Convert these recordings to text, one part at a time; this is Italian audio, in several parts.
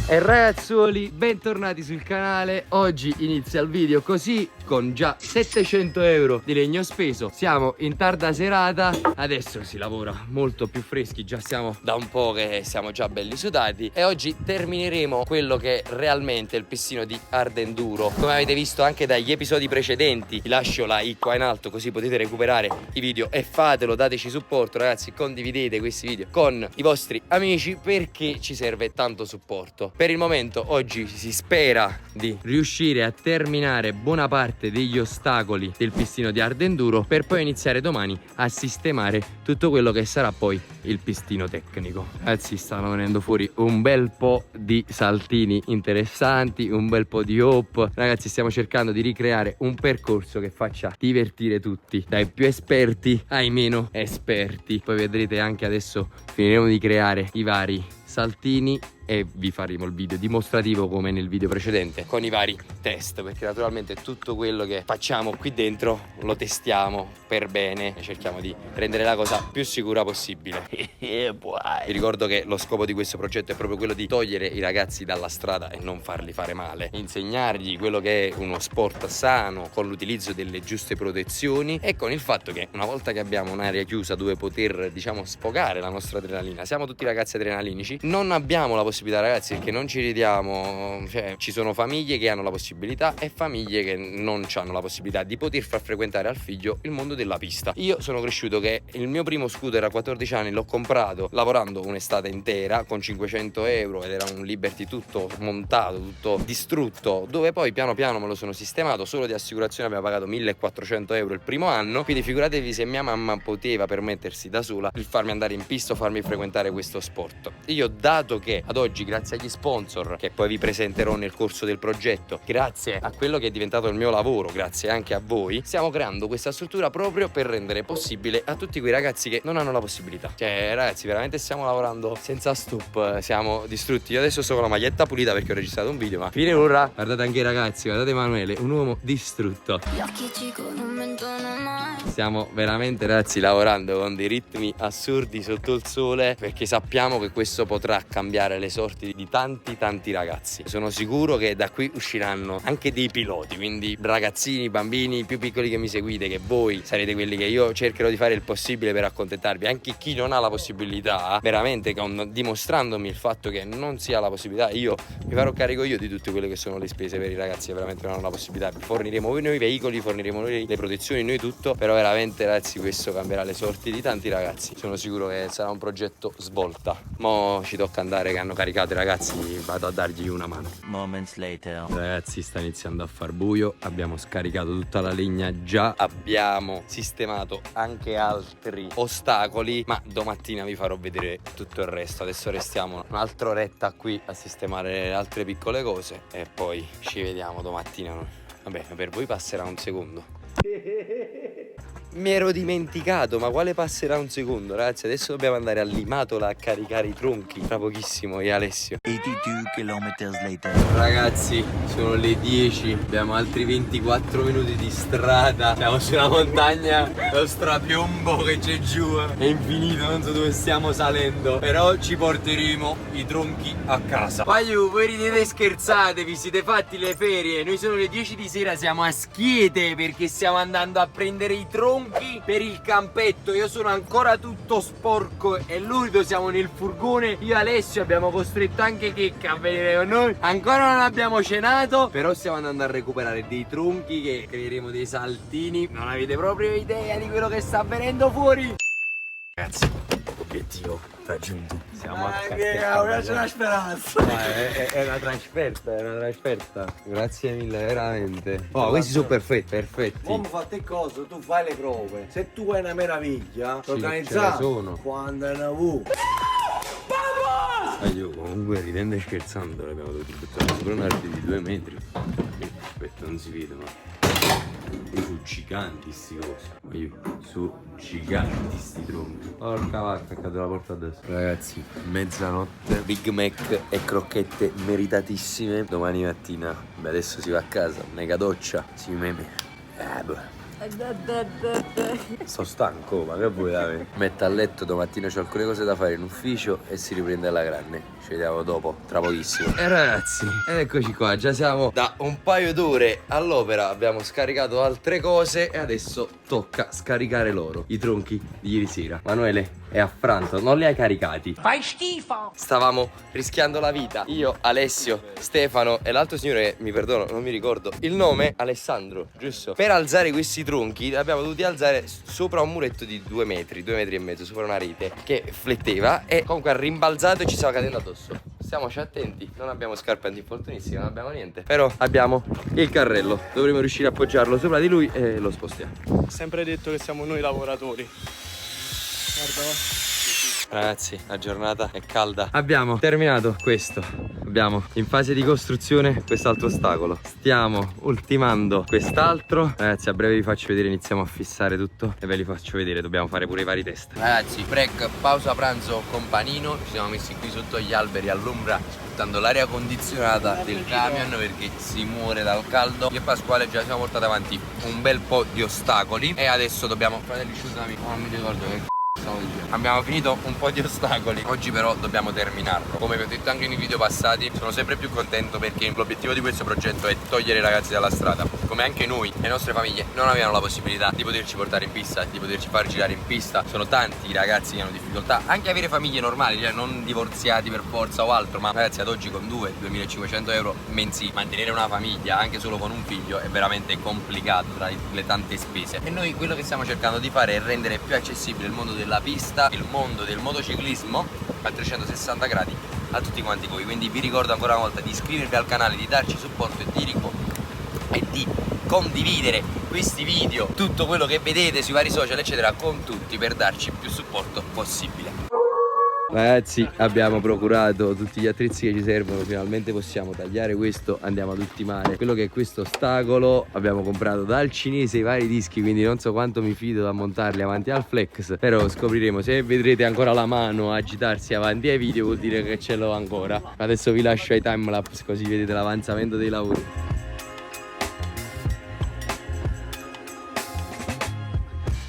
E ragazzuoli, bentornati sul canale. Oggi inizia il video così, con già 700 euro di legno speso. Siamo in tarda serata, adesso si lavora molto più freschi. Già siamo da un po' che siamo già belli sudati. E oggi termineremo quello che è realmente il pistino di Ardenduro. Come avete visto anche dagli episodi precedenti, vi lascio la i qua in alto così potete recuperare i video. E fatelo, dateci supporto ragazzi, condividete questi video con i vostri amici perché ci serve tanto supporto. Per il momento oggi si spera di riuscire a terminare buona parte degli ostacoli del pistino di Ardenduro per poi iniziare domani a sistemare tutto quello che sarà poi il pistino tecnico. Ragazzi, stanno venendo fuori un bel po' di saltini interessanti, un bel po' di hop. Ragazzi, stiamo cercando di ricreare un percorso che faccia divertire tutti, dai più esperti ai meno esperti. Poi vedrete anche adesso finiremo di creare i vari saltini e vi faremo il video dimostrativo come nel video precedente con i vari test, perché naturalmente tutto quello che facciamo qui dentro lo testiamo per bene e cerchiamo di rendere la cosa più sicura possibile. Vi ricordo che lo scopo di questo progetto è proprio quello di togliere i ragazzi dalla strada e non farli fare male, insegnargli quello che è uno sport sano con l'utilizzo delle giuste protezioni e con il fatto che una volta che abbiamo un'area chiusa dove poter, diciamo, sfogare la nostra adrenalina, siamo tutti ragazzi adrenalinici, non abbiamo la possibilità, ragazzi, perché non ci ridiamo, cioè ci sono famiglie che hanno la possibilità e famiglie che non hanno la possibilità di poter far frequentare al figlio il mondo della pista. Io sono cresciuto che il mio primo scooter a 14 anni l'ho comprato lavorando un'estate intera con 500 euro ed era un Liberty tutto montato, tutto distrutto, dove poi piano piano me lo sono sistemato. Solo di assicurazione abbiamo pagato 1400 euro il primo anno, quindi figuratevi se mia mamma poteva permettersi da sola il farmi andare in pista o farmi frequentare questo sport. Io, dato che ad oggi, grazie agli sponsor che poi vi presenterò nel corso del progetto, grazie a quello che è diventato il mio lavoro, grazie anche a voi, stiamo creando questa struttura proprio per rendere possibile a tutti quei ragazzi che non hanno la possibilità. Cioè ragazzi, veramente stiamo lavorando senza stop, siamo distrutti. Io adesso sto con la maglietta pulita perché ho registrato un video, ma fine ora guardate anche i ragazzi, guardate Emanuele, un uomo distrutto. Stiamo veramente ragazzi lavorando con dei ritmi assurdi sotto il sole, perché sappiamo che questo potrà cambiare le sorti di tanti ragazzi. Sono sicuro che da qui usciranno anche dei piloti, quindi ragazzini, bambini più piccoli che mi seguite, che voi sarete quelli che io cercherò di fare il possibile per accontentarvi, anche chi non ha la possibilità, veramente dimostrandomi il fatto che non si ha la possibilità, io mi farò carico io di tutte quelle che sono le spese per i ragazzi che veramente non hanno la possibilità. Forniremo noi i veicoli, forniremo noi le protezioni, noi tutto, però veramente ragazzi questo cambierà le sorti di tanti ragazzi. Sono sicuro che sarà un progetto svolta. Mo ci tocca andare che hanno caricato i ragazzi, vado a dargli una mano. Moments later. Ragazzi, sta iniziando a far buio, abbiamo scaricato tutta la legna già, abbiamo sistemato anche altri ostacoli, ma domattina vi farò vedere tutto il resto. Adesso restiamo un'altra oretta qui a sistemare altre piccole cose e poi ci vediamo domattina. Vabbè, per voi passerà un secondo. Mi ero dimenticato, ma quale passerà un secondo, ragazzi? Adesso dobbiamo andare a Limatola a caricare i tronchi. Tra pochissimo, io e Alessio. 82 kilometers later. Ragazzi, sono le 10, abbiamo altri 24 minuti di strada. Siamo sulla montagna, lo strapiombo che c'è giù è infinito, non so dove stiamo salendo. Però ci porteremo i tronchi a casa. Paiu, voi ridete e scherzate, vi siete fatti le ferie. Noi sono le 10 di sera, siamo a Schiete perché stiamo andando a prendere i tronchi per il campetto. Io sono ancora tutto sporco e l'unico siamo nel furgone. Io e Alessio abbiamo costretto anche Checca a venire con noi. Ancora non abbiamo cenato, però stiamo andando a recuperare dei tronchi che creeremo dei saltini. Non avete proprio idea di quello che sta avvenendo fuori. Ragazzi, obiettivo raggiunto. Siamo a Ora c'è una speranza. è una trasferta, è una trasferta. Grazie mille, veramente. Oh, questi sono perfetti. Come fate cosa? Tu fai le prove. Se tu hai una meraviglia, Sì, organizzato. ce ne sono. Quando è una V. Io comunque ridendo e scherzando l'abbiamo dovuti buttare sopra un'arte di 2 metri. Aspetta, non si vede, ma sono giganti sti cosi. Ma io sono giganti sti tronchi. Porca vacca, è caduta la porta a destra. Ragazzi, mezzanotte, Big Mac e crocchette meritatissime. Domani mattina, beh, adesso si va a casa, mega doccia, si meme. Sto stanco, ma che vuoi dare? Metto a letto, domattina c'ho alcune cose da fare in ufficio e si riprende alla grande. Ci vediamo dopo, tra pochissimo. E ragazzi, ed eccoci qua, già siamo da un paio d'ore all'opera. Abbiamo scaricato altre cose e adesso tocca scaricare loro, i tronchi di ieri sera. Manuele è affranto, non li hai caricati. Fai schifo! Stavamo rischiando la vita. Io, Alessio, Stefano e l'altro signore, mi perdono, non mi ricordo il nome, Alessandro, giusto? Per alzare questi tronchi li abbiamo dovuti alzare sopra un muretto di 2 metri, 2 metri e mezzo, sopra una rete che fletteva e comunque ha rimbalzato e ci stava cadendo addosso. Stiamoci attenti, non abbiamo scarpe antinfortunissime, non abbiamo niente. Però abbiamo il carrello, dovremo riuscire a appoggiarlo sopra di lui e lo spostiamo. Sempre detto che siamo noi lavoratori. Guarda. Ragazzi, la giornata è calda. Abbiamo terminato questo. Abbiamo in fase di costruzione quest'altro ostacolo. Stiamo ultimando quest'altro. Ragazzi, a breve vi faccio vedere, iniziamo a fissare tutto e ve li faccio vedere. Dobbiamo fare pure i vari test. Ragazzi, break, pausa pranzo con panino. Ci siamo messi qui sotto gli alberi all'ombra, sfruttando l'aria condizionata del camion perché si muore dal caldo. Io e Pasquale già siamo portati avanti un bel po' di ostacoli e adesso dobbiamo... Fratelli, scusami, non mi ricordo che stavo dicendo. Abbiamo finito un po' di ostacoli. Oggi però dobbiamo terminarlo. Come vi ho detto anche nei video passati, sono sempre più contento perché l'obiettivo di questo progetto è togliere i ragazzi dalla strada. Come anche noi, le nostre famiglie non avevano la possibilità di poterci portare in pista, di poterci far girare in pista. Sono tanti i ragazzi che hanno difficoltà anche avere famiglie normali, cioè non divorziati per forza o altro. Ma ragazzi, ad oggi con 2.500 euro mensili mantenere una famiglia anche solo con un figlio è veramente complicato tra le tante spese. E noi quello che stiamo cercando di fare è rendere più accessibile il mondo della pista, il mondo del motociclismo a 360 gradi a tutti quanti voi. Quindi vi ricordo ancora una volta di iscrivervi al canale, di darci supporto e di condividere questi video, tutto quello che vedete sui vari social eccetera, con tutti per darci più supporto possibile. Ragazzi, abbiamo procurato tutti gli attrezzi che ci servono, finalmente possiamo tagliare questo, andiamo ad ultimare quello che è questo ostacolo. Abbiamo comprato dal cinese i vari dischi, quindi non so quanto mi fido da montarli avanti al flex, però scopriremo. Se vedrete ancora la mano agitarsi avanti ai video vuol dire che ce l'ho ancora. Adesso vi lascio ai timelapse così vedete l'avanzamento dei lavori.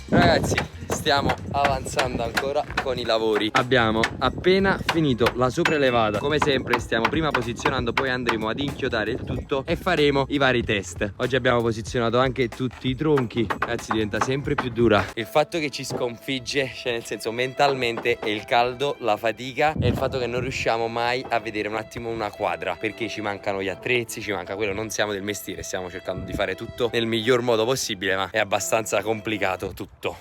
Ragazzi, stiamo avanzando ancora con i lavori. Abbiamo appena finito la sopraelevata. Come sempre stiamo prima posizionando, poi andremo ad inchiodare il tutto e faremo i vari test. Oggi abbiamo posizionato anche tutti i tronchi. Ragazzi, diventa sempre più dura. Il fatto che ci sconfigge, cioè nel senso mentalmente, è il caldo, la fatica e il fatto che non riusciamo mai a vedere un attimo una quadra, perché ci mancano gli attrezzi, ci manca quello. Non siamo del mestiere, stiamo cercando di fare tutto nel miglior modo possibile, ma è abbastanza complicato tutto.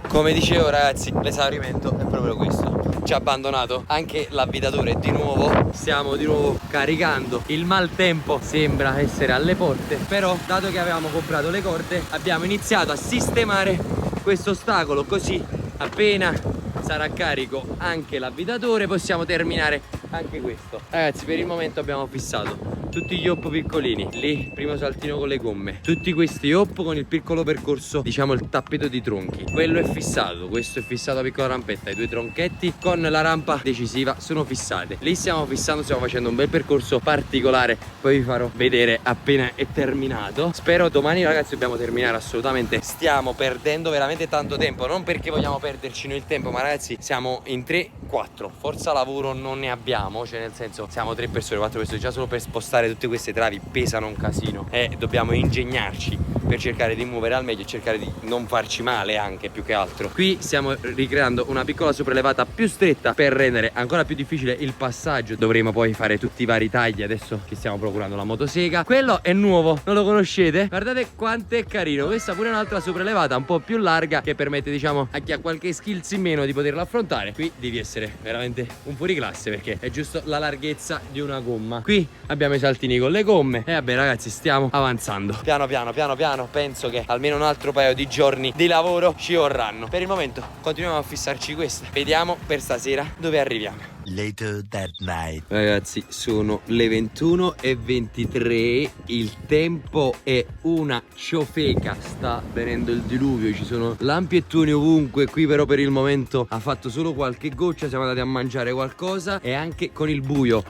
Come dicevo ragazzi, l'esaurimento è proprio questo. Ci ha abbandonato anche l'avvitatore di nuovo. Stiamo di nuovo caricando. Il maltempo sembra essere alle porte, però dato che avevamo comprato le corde abbiamo iniziato a sistemare questo ostacolo, così appena sarà carico anche l'avvitatore possiamo terminare anche questo. Ragazzi, per il momento abbiamo fissato tutti gli hop piccolini, lì primo saltino con le gomme, tutti questi hop con il piccolo percorso, diciamo il tappeto di tronchi, quello è fissato, questo è fissato a piccola rampetta, i due tronchetti con la rampa decisiva sono fissate. Lì stiamo fissando, stiamo facendo un bel percorso particolare, poi vi farò vedere appena è terminato. Spero domani ragazzi dobbiamo terminare assolutamente. Stiamo perdendo veramente tanto tempo, non perché vogliamo perderci noi il tempo, ma ragazzi siamo in 3-4, forza lavoro non ne abbiamo, cioè nel senso siamo 3 persone, 4 persone, già solo per spostare tutte queste travi pesano un casino e dobbiamo ingegnarci per cercare di muovere al meglio e cercare di non farci male anche più che altro. Qui stiamo ricreando una piccola sopraelevata più stretta per rendere ancora più difficile il passaggio. Dovremo poi fare tutti i vari tagli adesso che stiamo procurando la motosega. Quello è nuovo, non lo conoscete? Guardate quanto è carino. Questa pure è un'altra sopraelevata un po' più larga che permette diciamo a chi ha qualche skills in meno di poterla affrontare. Qui devi essere veramente un fuoriclasse perché è giusto la larghezza di una gomma. Qui abbiamo i saltini con le gomme e vabbè ragazzi stiamo avanzando piano piano. Penso che almeno un altro paio di giorni di lavoro ci vorranno. Per il momento continuiamo a fissarci questa. Vediamo per stasera dove arriviamo. Later that night. Ragazzi, sono le 21:23. Il tempo è una ciofeca. Sta venendo il diluvio. Ci sono lampi e tuoni ovunque. Qui però per il momento ha fatto solo qualche goccia. Siamo andati a mangiare qualcosa. E anche con il buio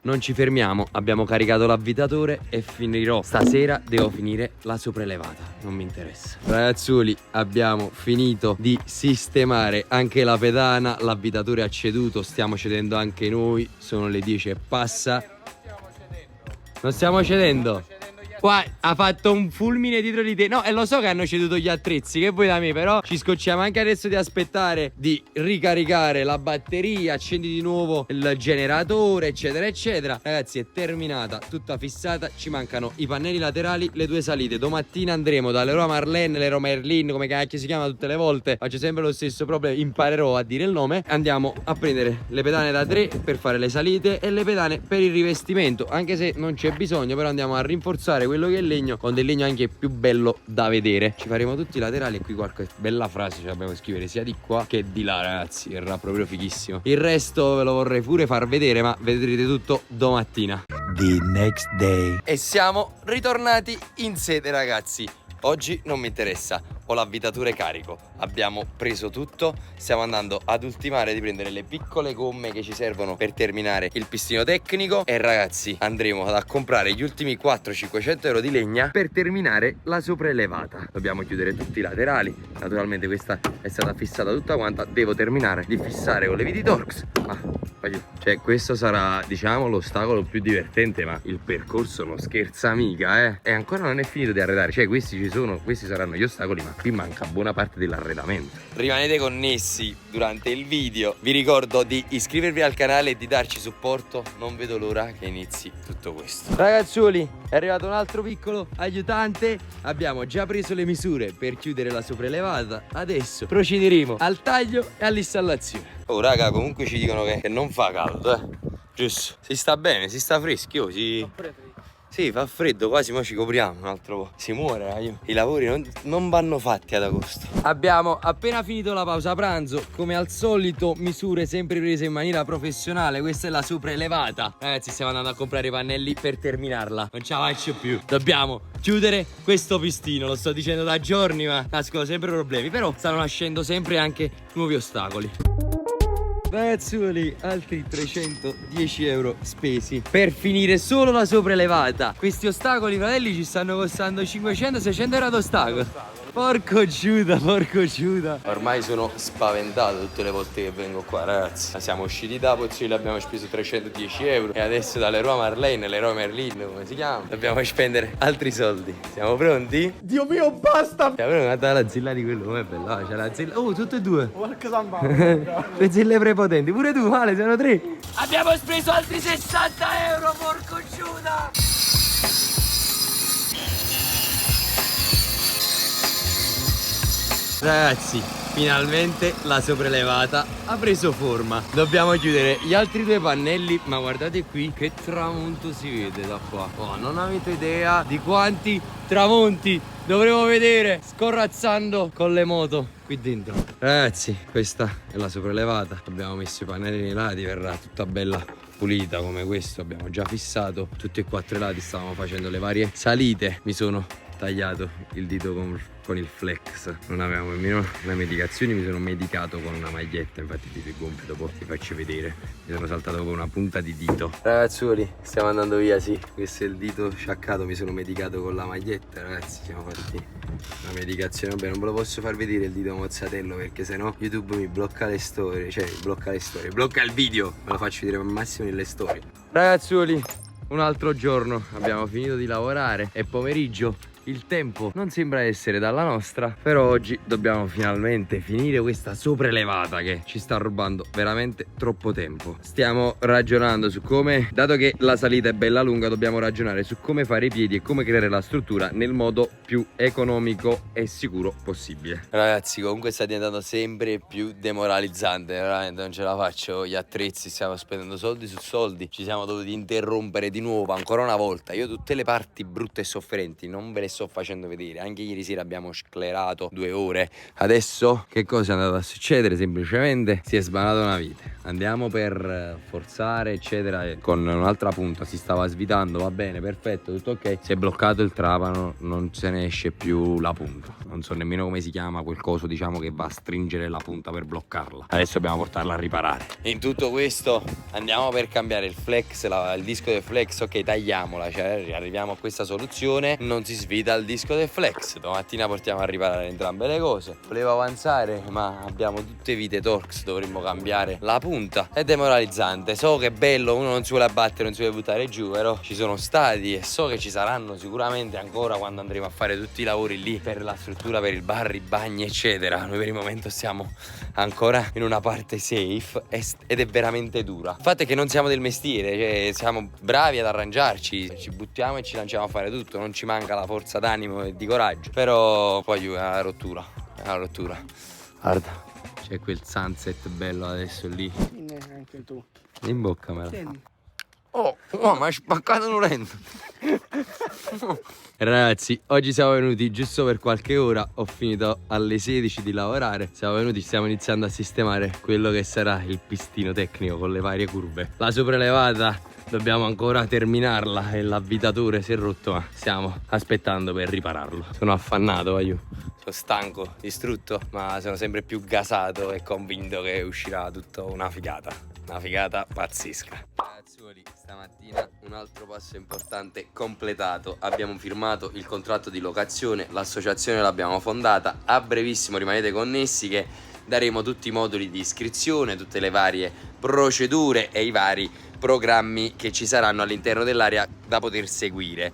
non ci fermiamo, abbiamo caricato l'avvitatore e finirò stasera, devo finire la sopraelevata, non mi interessa. Ragazzoli, abbiamo finito di sistemare anche la pedana, l'avvitatore ha ceduto, stiamo cedendo anche noi, sono le 10 e passa. Non stiamo cedendo. Qua ha fatto un fulmine dietro di te. No, e lo so che hanno ceduto gli attrezzi, che vuoi da me, però ci scocciamo anche adesso di aspettare di ricaricare la batteria, accendi di nuovo il generatore, eccetera eccetera. Ragazzi, è terminata, tutta fissata, ci mancano i pannelli laterali, le 2 salite. Domattina andremo dalle Leroy Merlin, Leroy Merlin, come cacchio si chiama tutte le volte, faccio sempre lo stesso problema, imparerò a dire il nome. Andiamo a prendere le pedane da 3 per fare le salite e le pedane per il rivestimento, anche se non c'è bisogno, però andiamo a rinforzare quello che è legno con del legno anche più bello da vedere. Ci faremo tutti i laterali e qui qualche bella frase ci dobbiamo scrivere sia di qua che di là, ragazzi, verrà proprio fighissimo. Il resto ve lo vorrei pure far vedere, ma vedrete tutto domattina. The next day. E siamo ritornati in sede, ragazzi. Oggi non mi interessa, ho l'avvitatore carico, abbiamo preso tutto, stiamo andando ad ultimare di prendere le piccole gomme che ci servono per terminare il pistino tecnico e ragazzi andremo a comprare gli ultimi 400-500 euro di legna per terminare la sopraelevata. Dobbiamo chiudere tutti i laterali, naturalmente questa è stata fissata tutta quanta, devo terminare di fissare con le viti Torx. Cioè questo sarà, diciamo, l'ostacolo più divertente, ma il percorso non scherza mica, e ancora non è finito di arredare. Cioè questi saranno gli ostacoli, ma qui manca buona parte dell'arredamento. Rimanete connessi durante il video, vi ricordo di iscrivervi al canale e di darci supporto, non vedo l'ora che inizi tutto questo. Ragazzuoli, è arrivato un altro piccolo aiutante, abbiamo già preso le misure per chiudere la sopraelevata, adesso procederemo al taglio e all'installazione. Oh raga, comunque ci dicono che non fa caldo, giusto? Si sta bene, si sta freschi, sì, fa freddo, quasi mo ci copriamo un altro po'. Si muore, raga. I lavori non vanno fatti ad agosto. Abbiamo appena finito la pausa pranzo. Come al solito, misure sempre prese in maniera professionale. Questa è la sopraelevata. Ragazzi, stiamo andando a comprare i pannelli per terminarla. Non ce la faccio più. Dobbiamo chiudere questo pistino. Lo sto dicendo da giorni, ma nascono sempre problemi. Però stanno nascendo sempre anche nuovi ostacoli. Ragazzuoli, altri 310 euro spesi per finire solo la sopraelevata. Questi ostacoli, fratelli, ci stanno costando 500-600 euro ad ostacolo. Porco Giuda, porco Giuda. Ormai sono spaventato tutte le volte che vengo qua, ragazzi. Siamo usciti da Pozzuoli, abbiamo speso 310 euro. E adesso dalle Leroy Merlin, come si chiama, dobbiamo spendere altri soldi. Siamo pronti? Dio mio, basta! Guarda la zilla di quello, com'è bella. C'è la zilla. Oh, tutte e due. Porca samba. Le zille prepotenti. Pure tu, Vale, sono 3. Abbiamo speso altri 60 euro, porco Giuda. Ragazzi, finalmente la sopraelevata ha preso forma. Dobbiamo chiudere gli altri 2 pannelli, ma guardate qui che tramonto si vede da qua. Oh, non avete idea di quanti tramonti dovremo vedere scorrazzando con le moto qui dentro. Ragazzi, questa è la sopraelevata. Abbiamo messo i pannelli nei lati, verrà tutta bella pulita come questo. Abbiamo già fissato tutti e 4 i lati, stavamo facendo le varie salite. Mi sono tagliato il dito con il flex, non avevamo nemmeno le medicazioni, mi sono medicato con una maglietta, infatti il dito è gonfio, dopo ti faccio vedere, mi sono saltato con una punta di dito. Ragazzuoli, stiamo andando via, sì, questo è il dito sciaccato, mi sono medicato con la maglietta, ragazzi, siamo fatti una medicazione, vabbè non ve lo posso far vedere il dito mozzatello perché sennò YouTube mi blocca le storie, cioè blocca il video, me lo faccio vedere al massimo nelle storie. Ragazzuoli, un altro giorno, abbiamo finito di lavorare, è pomeriggio. Il tempo non sembra essere dalla nostra, però oggi dobbiamo finalmente finire questa sopraelevata che ci sta rubando veramente troppo tempo. Stiamo ragionando su come, dato che la salita è bella lunga, dobbiamo ragionare su come fare i piedi e come creare la struttura nel modo più economico e sicuro possibile. Ragazzi, comunque sta diventando sempre più demoralizzante, veramente non ce la faccio. Gli attrezzi, stiamo spendendo soldi su soldi, ci siamo dovuti interrompere di nuovo ancora una volta. Io tutte le parti brutte e sofferenti non ve le sto facendo vedere. Anche ieri sera abbiamo sclerato 2 ore. Adesso che cosa è andato a succedere? Semplicemente si è sbanato una vite. Andiamo per forzare eccetera, e con un'altra punta si stava svitando, va bene, perfetto, tutto ok. Si è bloccato il trapano, non se ne esce più la punta. Non so nemmeno come si chiama quel coso, diciamo, che va a stringere la punta per bloccarla. Adesso dobbiamo portarla a riparare. In tutto questo andiamo per cambiare il flex, il disco del flex. Ok, tagliamola, cioè arriviamo a questa soluzione, non si svita il disco del flex. Domattina portiamo a riparare entrambe le cose. Volevo avanzare, ma abbiamo tutte vite Torx, dovremmo cambiare la punta. È demoralizzante, so che è bello, uno non si vuole abbattere, non si vuole buttare giù, però ci sono stati e so che ci saranno sicuramente ancora quando andremo a fare tutti i lavori lì per la struttura, per il bar, i bagni eccetera. Noi per il momento siamo ancora in una parte safe ed è veramente dura. Il fatto è che non siamo del mestiere, cioè siamo bravi ad arrangiarci, ci buttiamo e ci lanciamo a fare tutto, non ci manca la forza d'animo e di coraggio, però poi è una rottura, guarda, c'è quel sunset bello adesso lì. Anche tu. In bocca me la Tieni. Oh, ma hai spaccato un rento. Ragazzi, oggi siamo venuti giusto per qualche ora. Ho finito alle 16 di lavorare. Siamo venuti, stiamo iniziando a sistemare quello che sarà il pistino tecnico con le varie curve. La sopraelevata dobbiamo ancora terminarla e l'avvitatore si è rotto, ma stiamo aspettando per ripararlo. Sono affannato, aiuto. Sono stanco, distrutto, ma sono sempre più gasato e convinto che uscirà tutta una figata. Una figata pazzesca. Ragazzuoli, stamattina un altro passo importante completato. Abbiamo firmato il contratto di locazione, l'associazione l'abbiamo fondata. A brevissimo rimanete connessi che daremo tutti i moduli di iscrizione, tutte le varie procedure e i vari programmi che ci saranno all'interno dell'area da poter seguire.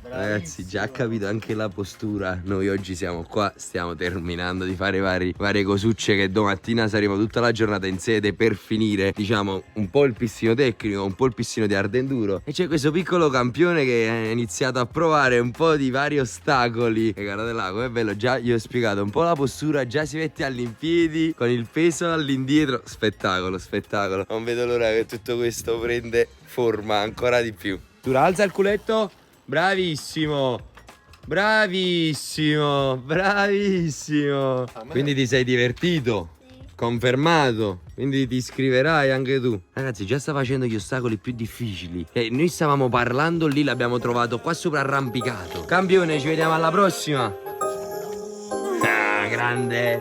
Ragazzi, già capito anche la postura. Noi oggi siamo qua, stiamo terminando di fare varie cosucce che domattina saremo tutta la giornata in sede per finire, diciamo, un po' il pistino tecnico, un po' il pistino di hard enduro. E c'è questo piccolo campione che ha iniziato a provare un po' di vari ostacoli. E guardate là, com'è bello, già gli ho spiegato un po' la postura, già si mette all'impiedi con il peso all'indietro. Spettacolo, spettacolo. Non vedo l'ora che tutto questo prende forma ancora di più. Tu alza il culetto. Bravissimo, bravissimo, bravissimo. Quindi ti sei divertito? Confermato. Quindi ti iscriverai anche tu. Ragazzi, già sta facendo gli ostacoli più difficili. Noi stavamo parlando lì, l'abbiamo trovato qua sopra arrampicato. Campione, ci vediamo alla prossima. Ah, grande.